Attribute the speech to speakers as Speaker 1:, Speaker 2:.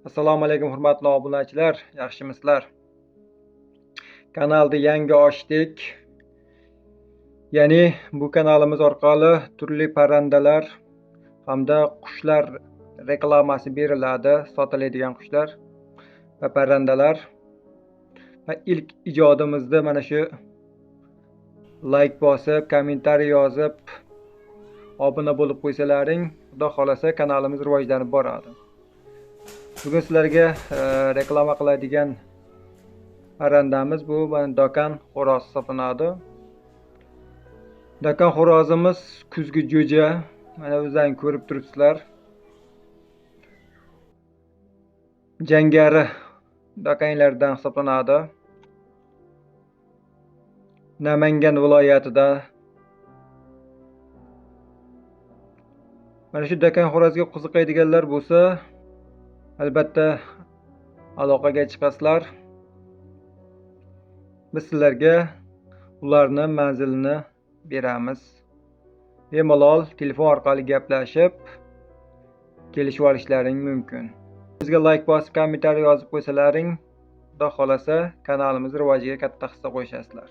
Speaker 1: Assalomu alaykum hurmatli obunachilar, yaxshimisizlar? Kanalni yangi ochdik. Ya'ni bu kanalimiz orqali turli parrandalar hamda qushlar reklamasi beriladi, sotiladigan qushlar va parrandalar. Va ilk ijodimizda mana shu like bosib, kommentariy yozib, obuna bo'lib qo'ysalaring, xudo xolasa kanalimiz rivojlanib boradi. Bugun sizlarga reklama qiladigan parrandamiz bu dokan xo'roz hisoblanadi. Dokan xo'rozimiz kuzgi jo'ja, mana o'zlaring ko'rib turibsizlar. Jangari dokanlardan hisoblanadi. Namangan viloyatida. Mana shu dokan xo'rozga qiziqadiganlar bo'lsa, albatta aloqaga chiqasizlar. Biz sizlarga ularni manzilini beramiz. Bemalol telefon orqali gaplashib kelishib olishlaring mumkin. Bizga like bosib, kommentariy yozib qo'ysalaring, xudo xolasa kanalimiz rivojiga katta hissa qo'shasizlar.